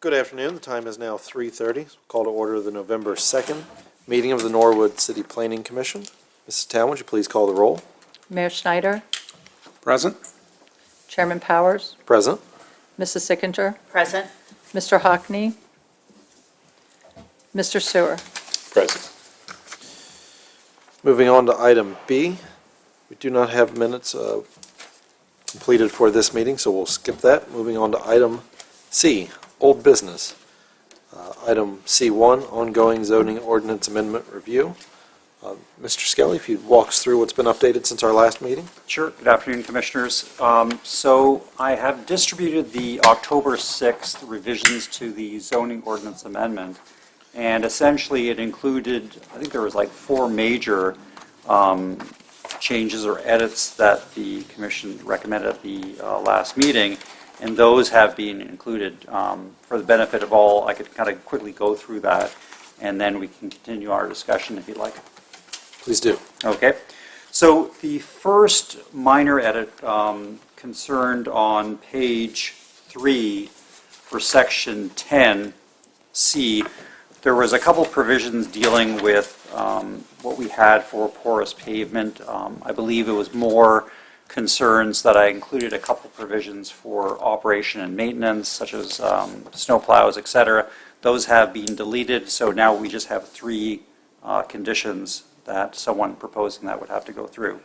Good afternoon. The time is now 3:30. Call to order the November 2nd meeting of the Norwood City Planning Commission. Mrs. Town, would you please call the roll? Mayor Schneider, Present. Chairman Powers, Present. Mrs. Sickinger, Present. Mr. Hockney, Mr. Sewer. Present. Moving on to item B. We do not have minutes completed for this meeting, so we'll skip that. Moving on to item C, old business. Item C1, ongoing zoning ordinance amendment review. Mr. Skelly, if you'd walk us through what's been updated since our last meeting. Sure. Good afternoon, Commissioners. So I have distributed the October 6th revisions to the zoning ordinance amendment, and essentially it included, I think there was like 4 major changes or edits that the Commission recommended at the last meeting, and those have been included for the benefit of all. I could kind of quickly go through that, and then we can continue our discussion if you'd like. Please do. Okay. So the first minor edit concerned on page 3 for section 10C. There was a couple provisions dealing with what we had for porous pavement. I believe it was more concerns that I included a couple provisions for operation and maintenance, such as snow plows, etc. Those have been deleted, so now we just have 3 conditions that someone proposing that would have to go through.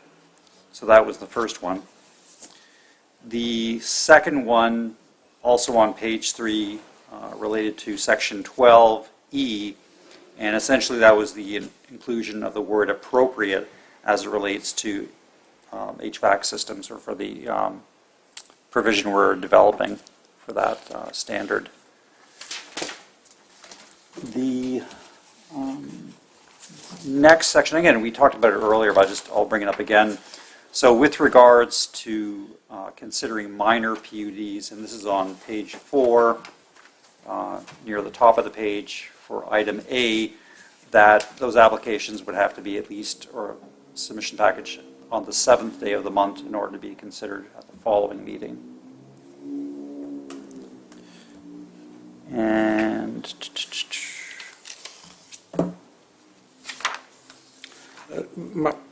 So that was the first one. The second one, also on page 3, related to section 12E, and essentially that was the inclusion of the word appropriate as it relates to HVAC systems, or for the provision we're developing for that standard. The next section, again, we talked about it earlier, but I'll bring it up again. So with regards to considering minor PUDs, and this is on page 4, near the top of the page for item A, that those applications would have to be at least, or submission package on the 7th day of the month in order to be considered at the following meeting. And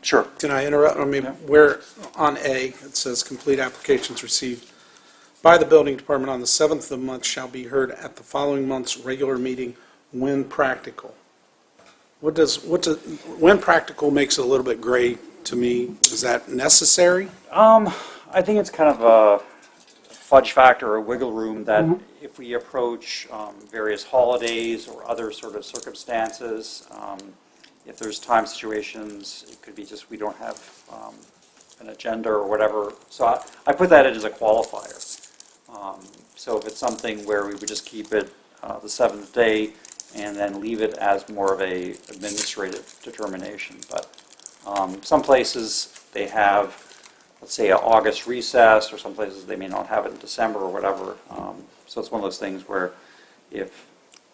sure. Can I interrupt? I mean, where on A, it says complete applications received by the building department on the 7th of the month shall be heard at the following month's regular meeting when practical. When practical makes it a little bit gray to me. Is that necessary? I think it's kind of a fudge factor, a wiggle room that if we approach various holidays or other sort of circumstances, if there's time situations, it could be just we don't have an agenda or whatever. So I put that in as a qualifier. So if it's something where we would just keep it the 7th day and then leave it as more of a administrative determination. But some places they have, let's say, an August recess, or some places they may not have it in December or whatever. So it's one of those things where if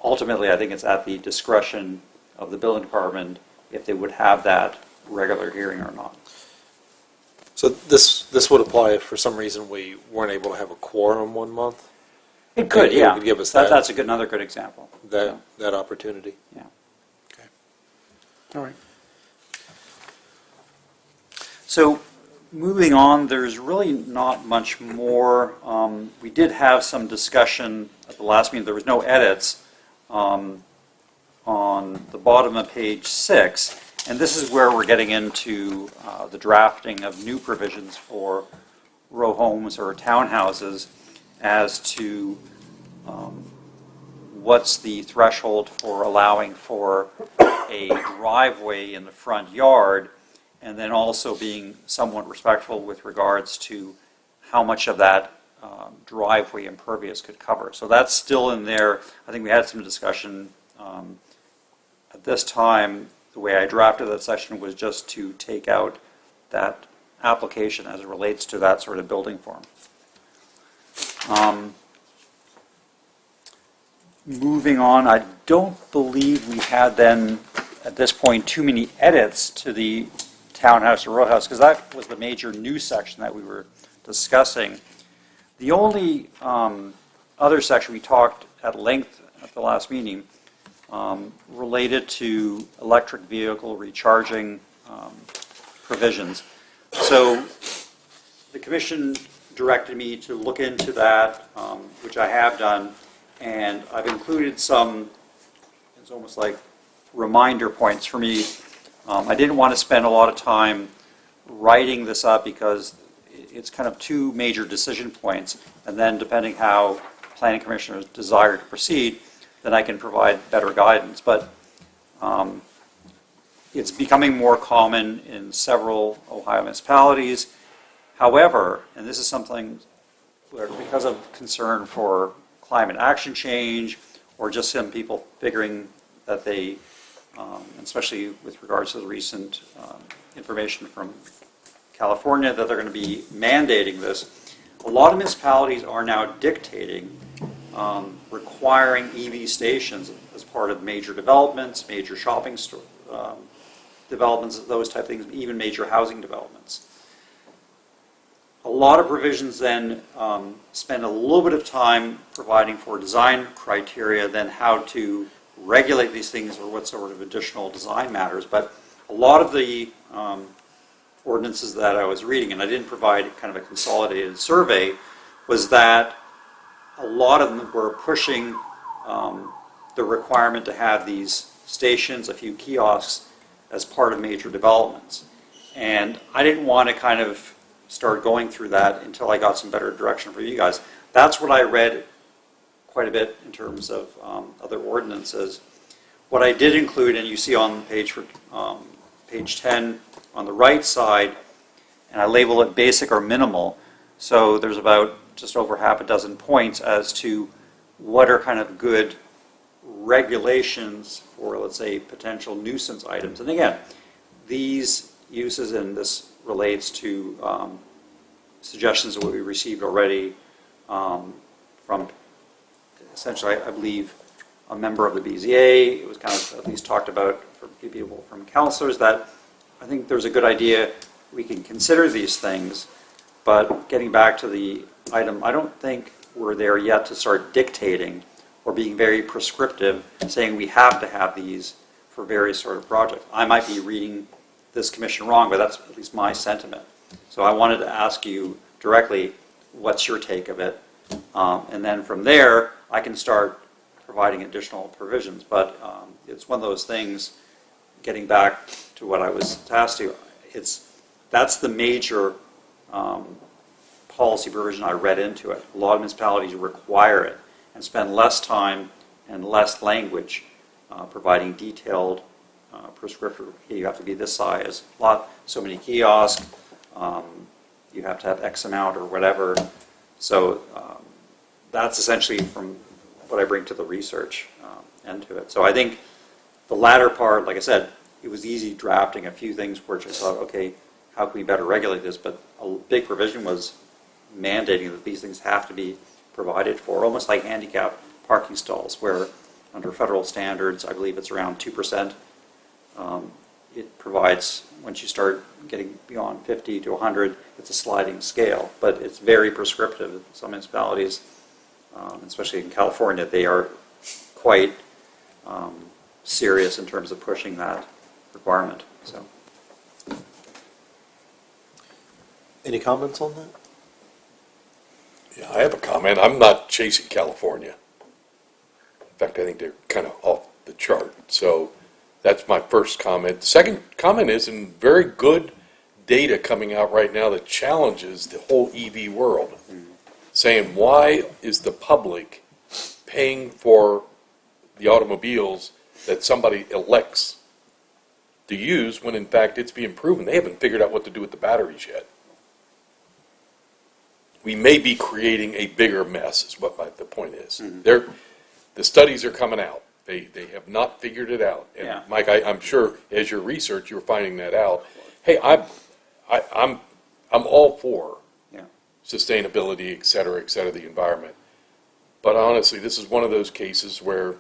ultimately I think it's at the discretion of the building department if they would have that regular hearing or not. So this would apply if for some reason we weren't able to have a quorum one month? It could, yeah. It would give us that. That's another good example. That opportunity. Yeah. Okay. All right. So moving on, there's really not much more. We did have some discussion at the last meeting. There was no edits on the bottom of page 6, and this is where we're getting into the drafting of new provisions for row homes or townhouses as to what's the threshold for allowing for a driveway in the front yard, and then also being somewhat respectful with regards to how much of that driveway impervious could cover. So that's still in there. I think we had some discussion at this time. The way I drafted that section was just to take out that application as it relates to that sort of building form. Moving on, I don't believe we had then, at this point, too many edits to the townhouse or row house, because that was the major new section that we were discussing. The only other section, we talked at length at the last meeting related to electric vehicle recharging provisions. So the commission directed me to look into that, which I have done, and I've included some, it's almost like reminder points for me. I didn't want to spend a lot of time writing this up because it's kind of two major decision points, and then depending how planning commissioners desire to proceed, then I can provide better guidance. But it's becoming more common in several Ohio municipalities. However, and this is something where, because of concern for climate action change, or just some people figuring that they, especially with regards to the recent information from California, that they're going to be mandating this, a lot of municipalities are now dictating requiring EV stations as part of major developments, major shopping developments, those type of things, even major housing developments. A lot of provisions then spend a little bit of time providing for design criteria, then how to regulate these things or what sort of additional design matters. But a lot of the ordinances that I was reading, and I didn't provide kind of a consolidated survey, was that a lot of them were pushing the requirement to have these stations, a few kiosks, as part of major developments. And I didn't want to kind of start going through that until I got some better direction for you guys. That's what I read quite a bit in terms of other ordinances. What I did include, and you see on page 10 on the right side, and I label it basic or minimal. So there's about just over half a dozen points as to what are kind of good regulations for, let's say, potential nuisance items. And again, these uses, and this relates to suggestions that we received already from essentially, I believe, a member of the BZA. It was kind of at least talked about from people, from councilors, that I think there's a good idea we can consider these things. But getting back to the item, I don't think we're there yet to start dictating or being very prescriptive, saying we have to have these for various sort of projects. I might be reading this commission wrong, but that's at least my sentiment. So I wanted to ask you directly, what's your take of it? And then from there, I can start providing additional provisions. But it's one of those things, getting back to what I was tasked to, that's the major policy provision I read into it. A lot of municipalities require it and spend less time and less language providing detailed prescriptive. You have to be this size, so many kiosks, you have to have X amount or whatever. So that's essentially from what I bring to the research end to it. So I think the latter part, like I said, it was easy drafting a few things where I thought, okay, how can we better regulate this? But a big provision was mandating that these things have to be provided for, almost like handicap parking stalls, where under federal standards, I believe it's around 2%. It provides, once you start getting beyond 50 to 100, it's a sliding scale, but it's very prescriptive. Some municipalities, especially in California, they are quite serious in terms of pushing that requirement. So, Any comments on that? Yeah, I have a comment. I'm not chasing California. In fact, I think they're kind of off the chart. So that's my first comment. The second comment is, in very good data coming out right now that challenges the whole EV world, saying, why is the public paying for the automobiles that somebody elects to use when in fact it's being proven they haven't figured out what to do with the batteries yet? We may be creating a bigger mess, is what the point is. Mm-hmm. The studies are coming out. They have not figured it out. And Yeah. Mike, I'm sure as your research, you're finding that out. Hey, I'm all for yeah. sustainability, et cetera, the environment. But honestly, this is one of those cases where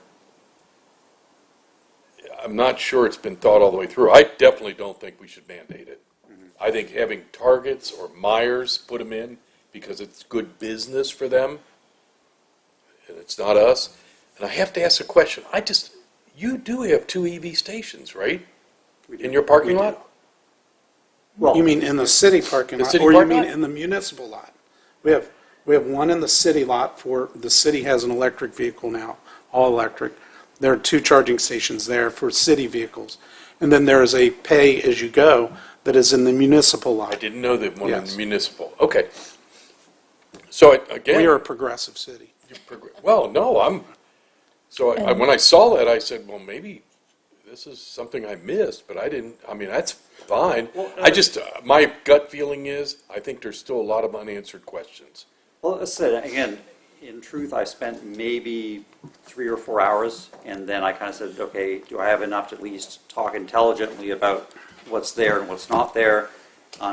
I'm not sure it's been thought all the way through. I definitely don't think we should mandate it. I think having Targets or Myers put them in because it's good business for them, and it's not us. And I have to ask a question. You do have 2 EV stations, right? We do. In your parking We do. lot? Well, You mean in the city parking The lot, city or you parking mean lot? in the municipal lot? We have one in the city lot the city has an electric vehicle now, all electric. There are 2 charging stations there for city vehicles. And then there is a pay-as-you-go that is in the municipal I lot. didn't know that one in Yes. the municipal. Okay. So again. We are a progressive city. Well, no, when I saw that, I said, well, maybe this is something I missed, but I didn't, I mean, that's fine. Well, My gut feeling is, I think there's still a lot of unanswered questions. Well, as I said, again, in truth, I spent maybe 3 or 4 hours, and then I kind of said, okay, do I have enough to at least talk intelligently about what's there and what's not there?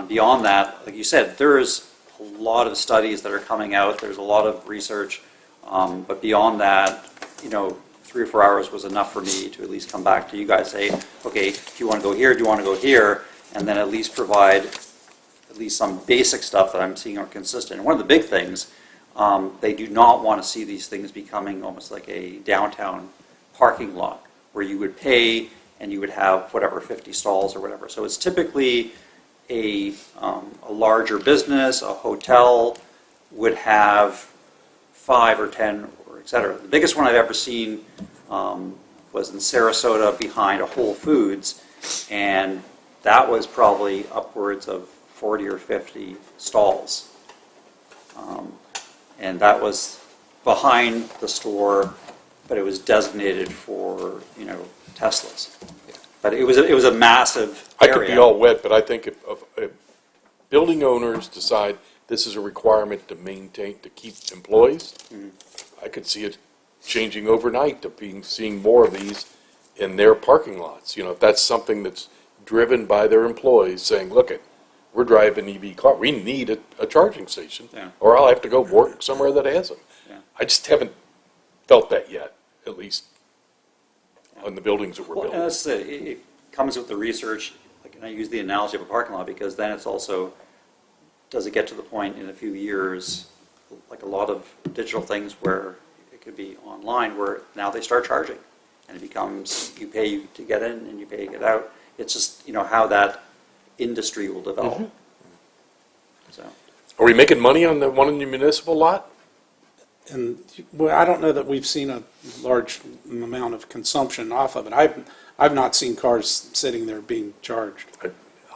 Beyond that, like you said, there's a lot of studies that are coming out, there's a lot of research, but beyond that, 3 or 4 hours was enough for me to at least come back to you guys, say, okay, do you want to go here, do you want to go here, and then at least provide at least some basic stuff that I'm seeing are consistent. And one of the big things, they do not want to see these things becoming almost like a downtown parking lot where you would pay and you would have whatever 50 stalls or whatever. So it's typically a larger business, a hotel would have 5 or 10 or et cetera. The biggest one I've ever seen was in Sarasota behind a Whole Foods, and that was probably upwards of 40 or 50 stalls. And that was behind the store, but it was designated for, Teslas. But it was a massive I area. could be all wet, but I think if building owners decide this is a requirement to maintain, to keep employees, I could see it changing overnight to seeing more of these in their parking lots. If that's something that's driven by their employees saying, look, we're driving an EV car, we need a charging station, Yeah. or I'll have to go work somewhere that has them. Yeah. I just haven't felt that yet, at least on the buildings that we're Well, and building. that's it comes with the research, and I use the analogy of a parking lot because then it's also, does it get to the point in a few years, like a lot of digital things where it could be online, where now they start charging, and it becomes, you pay to get in and you pay to get out. It's just, how that industry will develop. So, Mm-hmm. Are we making money on the one in the municipal lot? And, well, I don't know that we've seen a large amount of consumption off of it. I've not seen cars sitting there being charged.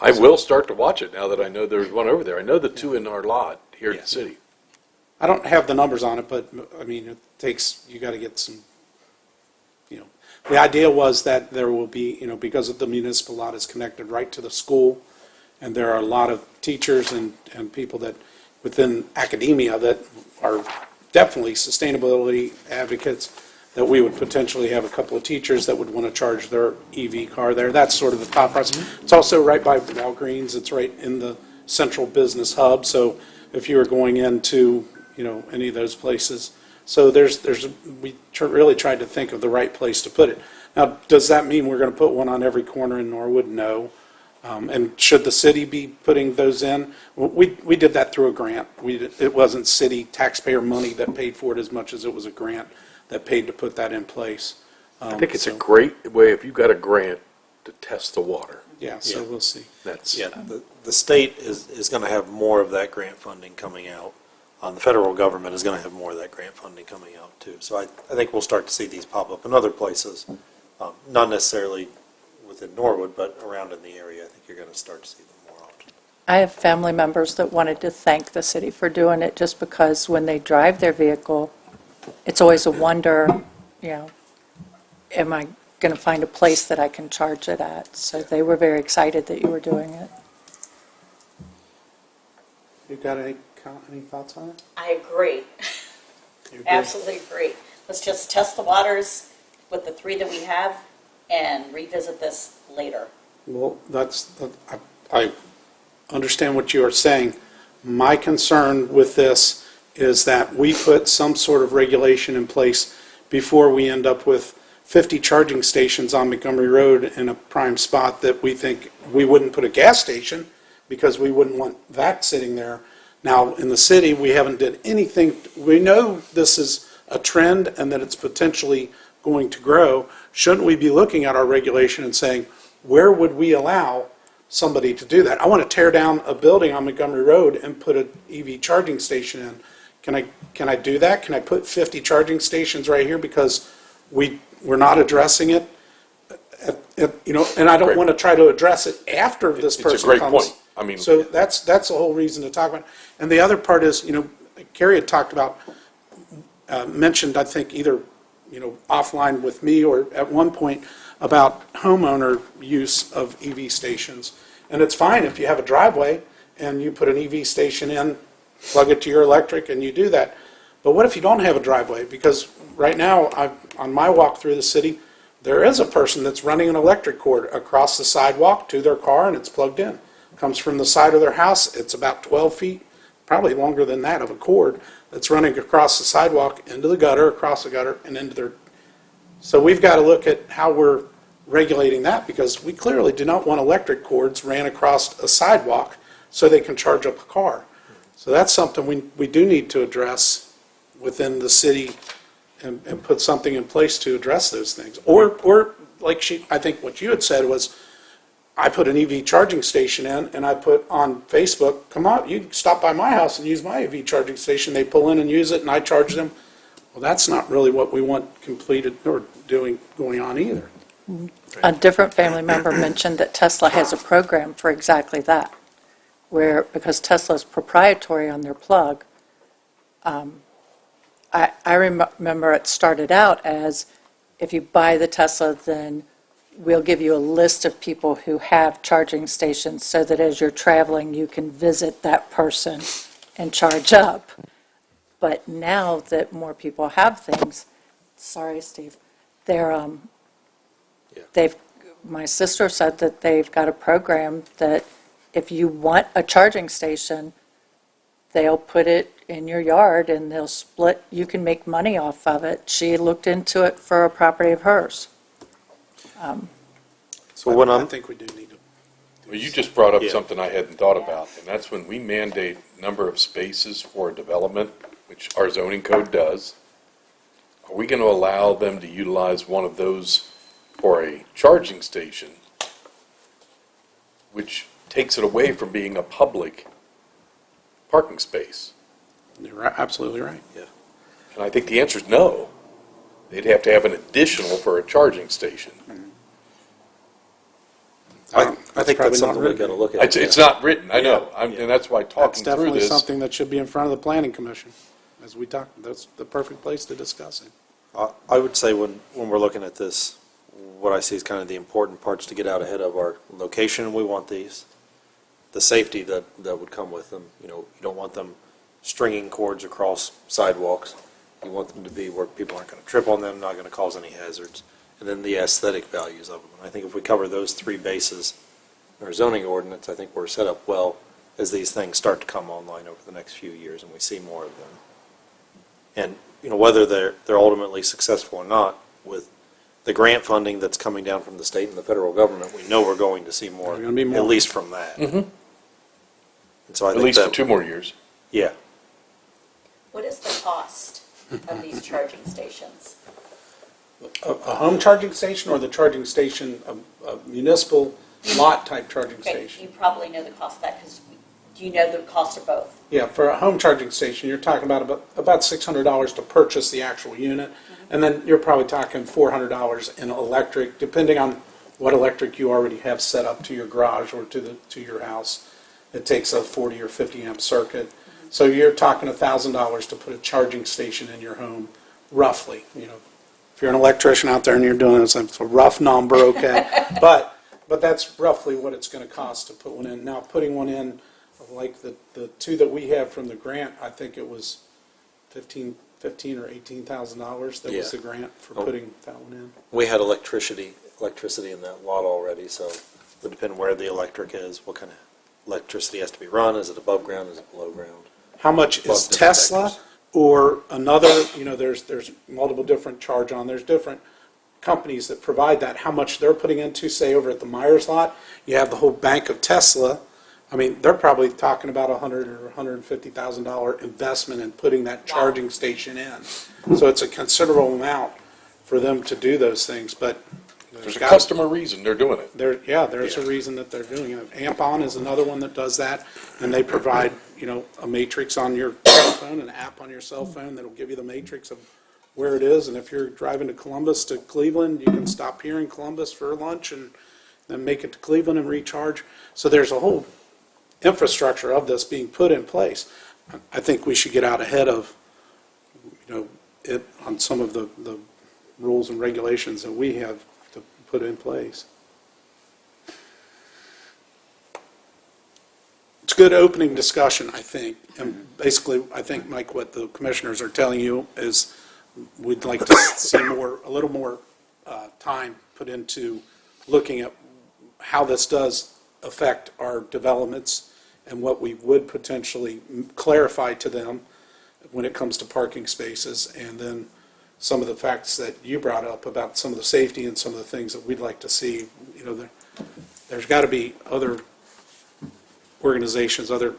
I will start to watch it now that I know there's one over there. I know the 2 in our lot here at Yeah. the city. I don't have the numbers on it, but, I mean, you got to get some, The idea was that there will be, because of the municipal lot is connected right to the school, and there are a lot of teachers and people that, within academia, that are definitely sustainability advocates, that we would potentially have a couple of teachers that would want to charge their EV car there. That's sort of the thought process. It's also right by Walgreens. It's right in the central business hub. So if you were going into, any of those places. So we really tried to think of the right place to put it. Now, does that mean we're going to put one on every corner in Norwood? No. And should the city be putting those in? We did that through a grant. It wasn't city taxpayer money that paid for it as much as it was a grant that paid to put that in place. I think it's a great way, if you've got a grant, to test the water. Yeah, so we'll see. That's, Yeah, the state is going to have more of that grant funding coming out. The federal government is going to have more of that grant funding coming out too. So I think we'll start to see these pop up in other places, not necessarily within Norwood, but around in the area. I think you're going to start to see them more often. I have family members that wanted to thank the city for doing it just because when they drive their vehicle, it's always a wonder, am I going to find a place that I can charge it at? So they were very excited that you were doing it. You got any thoughts on it? I agree. You agree? Absolutely agree. Let's just test the waters with the 3 that we have and revisit this later. Well, I understand what you are saying. My concern with this is that we put some sort of regulation in place before we end up with 50 charging stations on Montgomery Road in a prime spot that we think we wouldn't put a gas station because we wouldn't want that sitting there. Now, in the city, we haven't did anything. We know this is a trend and that it's potentially going to grow, shouldn't we be looking at our regulation and saying, where would we allow somebody to do that? I want to tear down a building on Montgomery Road and put an EV charging station in. Can I do that? Can I put 50 charging stations right here because we're not addressing it? And I don't Great. want to try to address it after this person comes. It's a great point. I mean, So that's the whole reason to talk about it. And the other part is, Carrie had talked about, mentioned, I think, either, offline with me or at one point about homeowner use of EV stations. And it's fine if you have a driveway and you put an EV station in, plug it to your electric, and you do that. But what if you don't have a driveway? Because right now, on my walk through the city, there is a person that's running an electric cord across the sidewalk to their car, and it's plugged in. Comes from the side of their house, it's about 12 feet, probably longer than that, of a cord that's running across the sidewalk, into the gutter, across the gutter, and into their... So we've got to look at how we're regulating that, because we clearly do not want electric cords ran across a sidewalk so they can charge up a car. So that's something we do need to address within the city and put something in place to address those things. Or like I think what you had said was, I put an EV charging station in and I put on Facebook, come on, you can stop by my house and use my EV charging station. They pull in and use it and I charge them. Well, that's not really what we want completed or going on either. A different family member mentioned that Tesla has a program for exactly that, where, because Tesla's proprietary on their plug, I remember it started out as, if you buy the Tesla, then we'll give you a list of people who have charging stations so that as you're traveling, you can visit that person and charge up. But now that more people have things, sorry, Steve, my sister said that they've got a program that if you want a charging station, they'll put it in your yard and they'll split, you can make money off of it. She looked into it for a property of hers. So when I I'm, think we do need to. well, you just brought up Yeah. something I hadn't thought about, and that's when we mandate number of spaces for development, which our zoning code does. Are we going to allow them to utilize one of those for a charging station, which takes it away from being a public parking space? You're right, absolutely right. And I think the answer is no. They'd have to have an additional for a charging station. I That's think probably that's not something we've written. got to look at. It's not written, I know, Yeah. and that's why That's talking through definitely this. something that should be in front of the planning commission, as we talked, that's the perfect place to discuss it. I would say when we're looking at this, what I see is kind of the important parts to get out ahead of our location, we want these, the safety that would come with them. You don't want them stringing cords across sidewalks. You want them to be where people aren't going to trip on them, not going to cause any hazards. And then the aesthetic values of them. And I think if we cover those three bases in our zoning ordinance, I think we're set up well as these things start to come online over the next few years and we see more of them. And whether they're ultimately successful or not, with the grant funding that's coming down from the state and the federal government, we know we're going to see more, There's gonna be more. at least from that. Mhm. And so I At think least for that, 2 more years. yeah. What is the cost of these charging stations? A home charging station or the charging station, a municipal lot type charging Okay, station? you probably know the cost of that, because do you know the cost of both? Yeah, for a home charging station, you're talking about $600 to purchase the actual unit, and then you're probably talking $400 in electric, depending on what electric you already have set up to your garage or to your house. It takes a 40 or 50 amp circuit, so you're talking $1,000 to put a charging station in your home, roughly. If you're an electrician out there and you're doing this, it's a rough number, okay, but that's roughly what it's going to cost to put one in. Now, putting one in, like the two that we have from the grant, I think it was $15,000 or $18,000 that Yeah. was the grant for Oh. putting that one in. We had electricity in that lot already, so it would depend where the electric is, what kind of electricity has to be run. Is it above ground, is it below ground? How much Well, is different Tesla factors. or another, there's multiple different charge on, there's different companies that provide that, how much they're putting into, say over at the Myers lot, you have the whole bank of Tesla, I mean, they're probably talking about $100,000 or $150,000 investment in putting that charging station in. So it's a considerable amount for them to do those things, but There's a customer reason they're doing it. there's a reason that they're doing it. Amp-On is another one that does that, and they provide, a matrix on your cell phone, an app on your cell phone that'll give you the matrix of where it is, and if you're driving to Columbus to Cleveland, you can stop here in Columbus for lunch and then make it to Cleveland and recharge. So there's a whole infrastructure of this being put in place. I think we should get out ahead of, it on some of the rules and regulations that we have to put in place. It's good opening discussion, I think. And basically, I think, Mike, what the commissioners are telling you is we'd like to see a little more time put into looking at how this does affect our developments and what we would potentially clarify to them when it comes to parking spaces, and then some of the facts that you brought up about some of the safety and some of the things that we'd like to see. There's got to be other organizations, other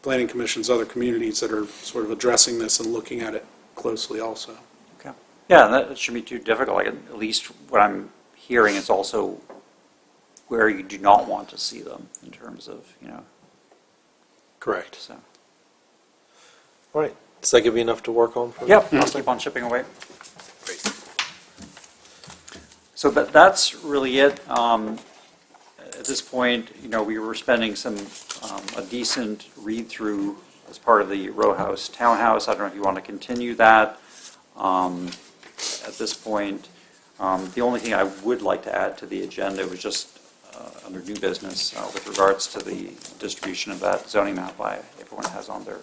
planning commissions, other communities that are sort of addressing this and looking at it closely also. Okay. Yeah, that shouldn't be too difficult. At least what I'm hearing is also where you do not want to see them in terms of, Correct. so. All right. Does that give you enough to work on? For Yep, I'll keep on chipping away. Great. So that's really it. At this point, we were spending a decent read-through as part of the row house townhouse. I don't know if you want to continue that. At this point, the only thing I would like to add to the agenda was just under new business with regards to the distribution of that zoning map everyone has on their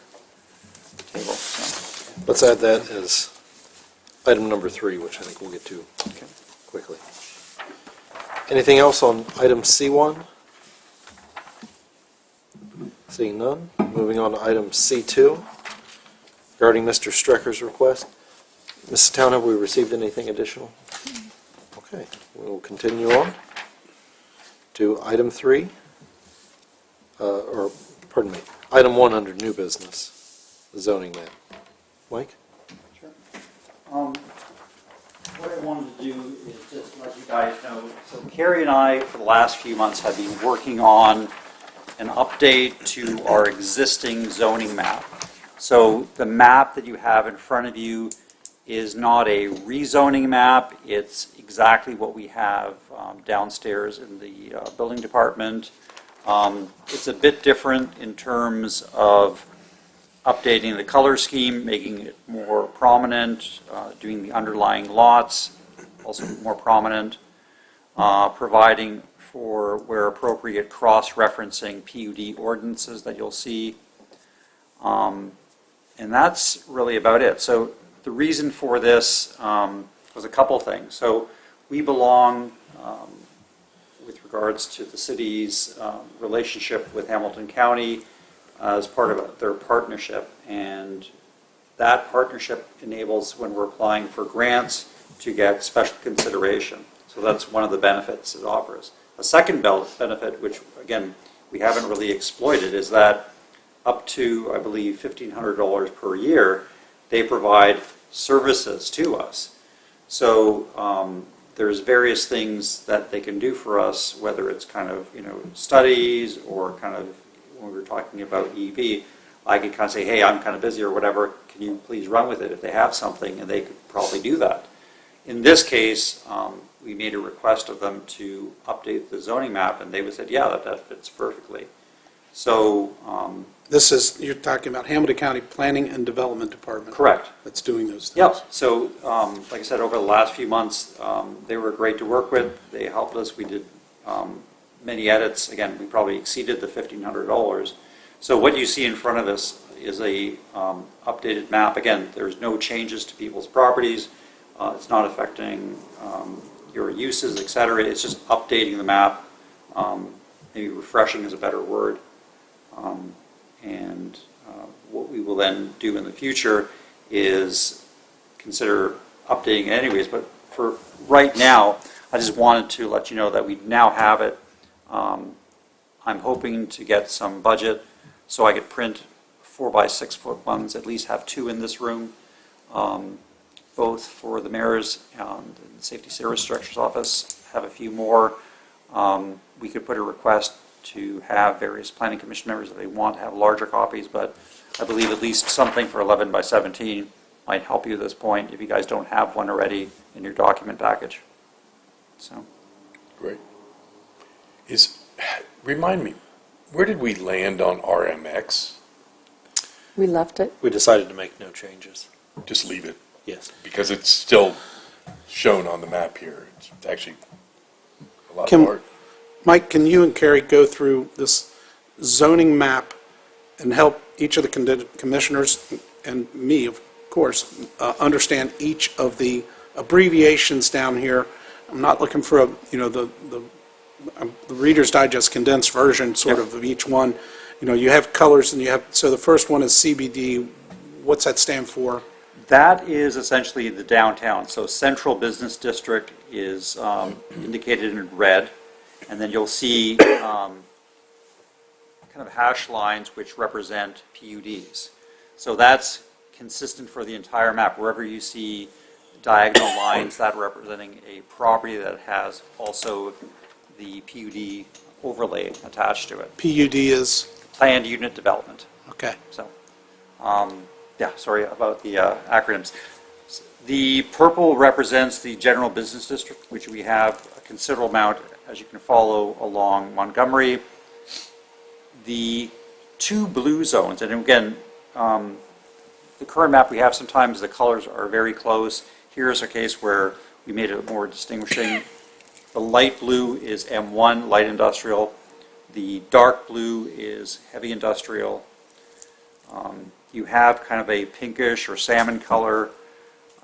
table. So. Let's add that as item number 3, which I think we'll get to Okay. quickly. Anything else on item C1? Seeing none. Moving on to item C2, regarding Mr. Strecker's request. Mrs. Town, have we received anything additional? Okay, we will continue on to item 3, item 1 under new business, the zoning map. Mike? Sure. What I wanted to do is just let you guys know, so Carrie and I, for the last few months, have been working on an update to our existing zoning map. So the map that you have in front of you is not a rezoning map, it's exactly what we have downstairs in the building department. It's a bit different in terms of updating the color scheme, making it more prominent, doing the underlying lots also more prominent, providing for, where appropriate, cross-referencing PUD ordinances that you'll see. And that's really about it. So the reason for this was a couple things. So we belong, with regards to the city's relationship with Hamilton County, as part of their partnership, and that partnership enables, when we're applying for grants, to get special consideration. So that's one of the benefits it offers. A second benefit, which again we haven't really exploited, is that up to, I believe, $1,500 per year, they provide services to us. So there's various things that they can do for us, whether it's kind of studies or kind of, when we were talking about EV, I could kind of say, hey, I'm kind of busy or whatever, can you please run with it if they have something, and they could probably do that. In this case, we made a request of them to update the zoning map, and they said, yeah, that fits perfectly. So This is, you're talking about Hamilton County Planning and Development Department. correct. That's doing those things. Yep. So, like I said, over the last few months, they were great to work with. They helped us. We did many edits. Again, we probably exceeded the $1,500. So what you see in front of us is a updated map. Again, there's no changes to people's properties. It's not affecting your uses, et cetera. It's just updating the map. Maybe refreshing is a better word. And what we will then do in the future is consider updating it anyways. But for right now, I just wanted to let you know that we now have it I'm hoping to get some budget so I could print 4 by 6 foot ones, at least have 2 in this room, both for the mayor's and the Safety Service Director's office, have a few more. We could put a request to have various planning commission members if they want to have larger copies, but I believe at least something for 11 by 17 might help you at this point if you guys don't have one already in your document package. So, Great. Remind me, where did we land on RMX? We left it. We decided to make no changes. Just leave it, Yes. because it's still shown on the map here. It's actually a lot Can- more. Mike, can you and Carrie go through this zoning map and help each of the commissioners, and me, of course, understand each of the abbreviations down here? I'm not looking for the Reader's Digest condensed version sort of each one. You have colors and you have, so the first one is CBD. What's that stand for? that is essentially the downtown. So Central Business District is indicated in red, and then you'll see kind of hash lines which represent PUDs. So that's consistent for the entire map. Wherever you see diagonal lines, that representing a property that has also the PUD overlay attached to it. PUD is, Planned Unit Development. okay. So, yeah, sorry about the acronyms. The purple represents the general business district, which we have a considerable amount, as you can follow along Montgomery. The 2 blue zones, and again, the current map we have, sometimes the colors are very close. Here's a case where we made it more distinguishing. The light blue is M1, light industrial. The dark blue is heavy industrial. You have kind of a pinkish or salmon color.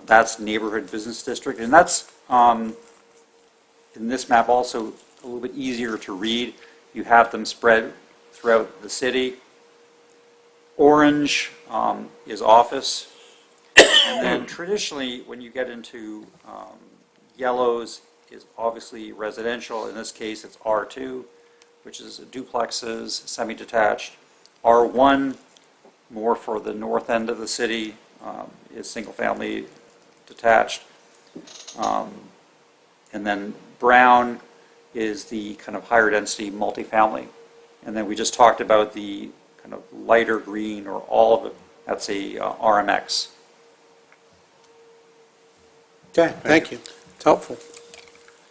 That's neighborhood business district. And that's, in this map, also a little bit easier to read. You have them spread throughout the city. Orange is office. And then traditionally, when you get into yellows, is obviously residential. In this case, it's R2, which is duplexes, semi-detached. R1, more for the north end of the city, is single-family detached. And then brown is the kind of higher density multifamily. And then we just talked about the kind of lighter green or all of it. That's a RMX. Okay, thank you. It's helpful.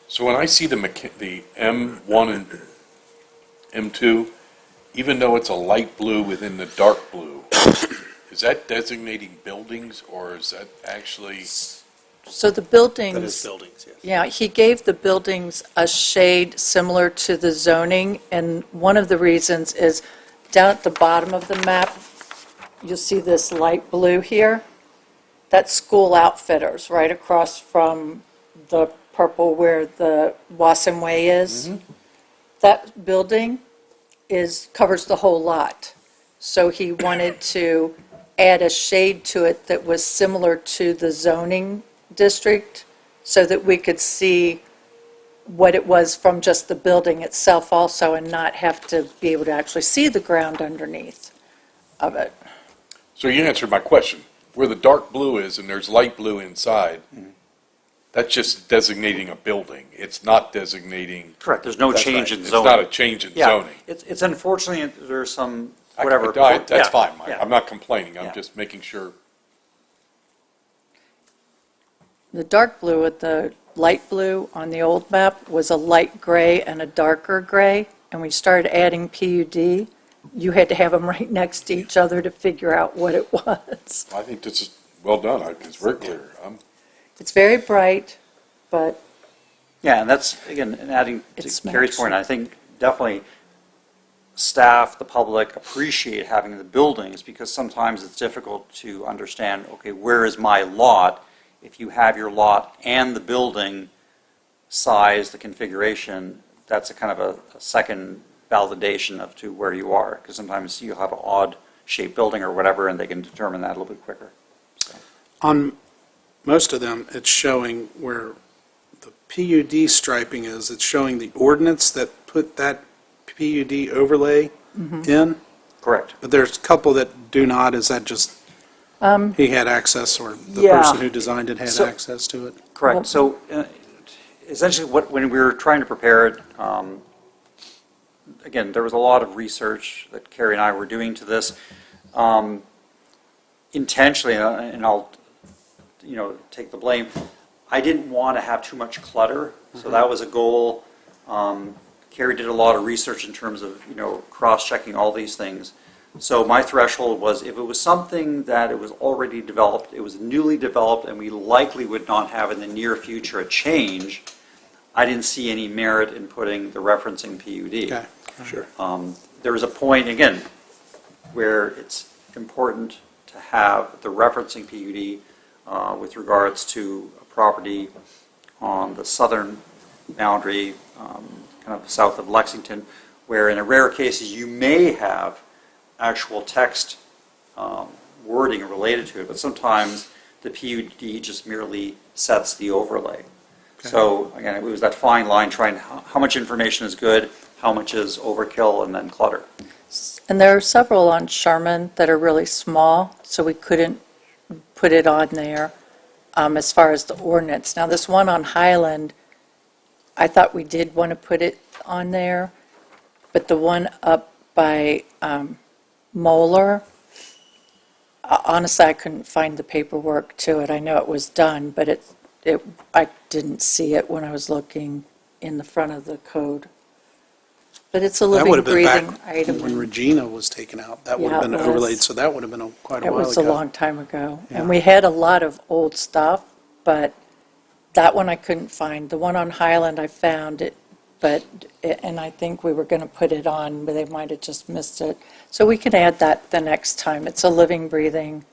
So when I see the M1 and M2, even though it's a light blue within the dark blue, is that designating buildings, or is that actually? So the That is buildings, buildings, yes. yeah, he gave the buildings a shade similar to the zoning, and one of the reasons is down at the bottom of the map, you'll see this light blue here. That's School Outfitters, right across from the purple where the Wasson Way is. That building covers the whole lot. So he wanted to add a shade to it that was similar to the zoning district so that we could see what it was from just the building itself also and not have to be able to actually see the ground underneath of it. So you answered my question. Where the dark blue is and there's light blue inside, that's just designating a building. It's not designating. Correct, there's no That's change right. in zoning. It's not a change in Yeah, zoning. it's unfortunately, there's some, I- whatever. That's Yeah, fine, Mike. yeah. I'm not complaining. I'm Yeah. just making sure. The dark blue with the light blue on the old map was a light gray and a darker gray, and we started adding PUD. You had to have them right next to each other to figure out what it was. I think this is well done. It's very clear. It's very bright, but Yeah, and that's, again, and adding It's to Carrie's matched. point, I think definitely staff, the public appreciate having the buildings because sometimes it's difficult to understand, okay, where is my lot? If you have your lot and the building size, the configuration, that's a kind of a second validation of to where you are. Because sometimes you have an odd shaped building or whatever, and they can determine that a little bit quicker. So, On most of them, it's showing where the PUD striping is, it's showing the ordinance that put that PUD overlay in, Correct. but there's a couple that do not. Is that just he had access, or the Yeah. person who designed it had So- access to it? Correct. So essentially, when we were trying to prepare it, again, there was a lot of research that Carrie and I were doing to this. Intentionally, and I'll, take the blame, I didn't want to have too much clutter, so that was a goal. Carrie did a lot of research in terms of, cross-checking all these things. So my threshold was if it was something that it was already developed, it was newly developed, and we likely would not have in the near future a change, I didn't see any merit in putting the referencing PUD. Okay, sure. There was a point, again, where it's important to have the referencing PUD with regards to a property on the southern boundary, kind of south of Lexington, where in a rare cases you may have actual text wording related to it, but sometimes the PUD just merely sets the overlay. Okay. So again, it was that fine line trying how much information is good, how much is overkill, and then clutter. And there are several on Sherman that are really small, so we couldn't put it on there as far as the ordinance. Now, this one on Highland, I thought we did want to put it on there, but the one up by Moeller, honestly, I couldn't find the paperwork to it. I know it was done, but I didn't see it when I was looking in the front of the code. But it's a That living, would have been breathing back item. when Regina was taken out. That would Yeah, have been it was. overlaid, so that would have been quite a It while ago. was a long time ago. Yeah. And we had a lot of old stuff, but that one I couldn't find. The one on Highland, I found it, and I think we were going to put it on, but they might have just missed it. So we could add that the next time. It's a living, breathing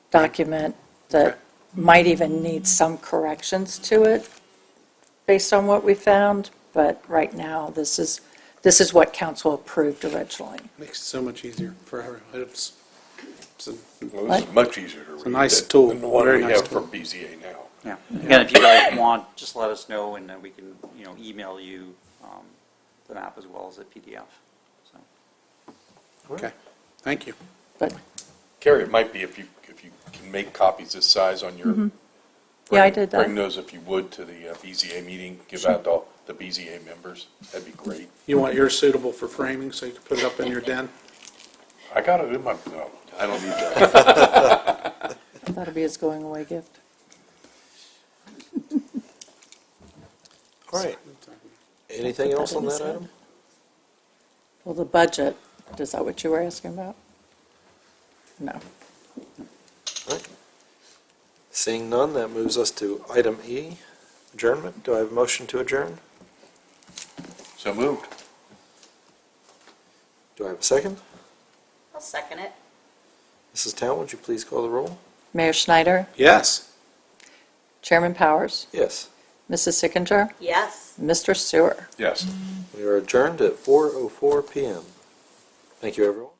document that might even need some corrections to it based on what we found, but right now, this is what council approved originally. Makes it so much easier for everyone. It's Well, this is much easier to read a nice than- tool, than the one very we nice have tool. from BZA now. Yeah. Again, if you guys want, just let us know, and then we can, email you the map as well as a PDF. So. okay. Thank you. But, Carrie, it might be if you can make copies this size on your. Mm-hmm. Yeah, I did that. Bring those if you would to the BZA meeting, give out to the BZA members. That'd be great. You want yours suitable for framing, so you can put it up in your den? I got it in my, no, I don't need that. that'll be his going-away gift. All right. Anything Put that else on in his that head. item? Well, the budget, is that what you were asking about? No. All right. Seeing none, that moves us to item E, adjournment. Do I have a motion to adjourn? So moved. Do I have a second? I'll second it. Mrs. Town, would you please call the roll? Mayor Schneider, Yes. Chairman Powers, Yes. Mrs. Sickinger, Yes. Mr. Stewart. Yes. We are adjourned at 4:04 PM. Thank you, everyone.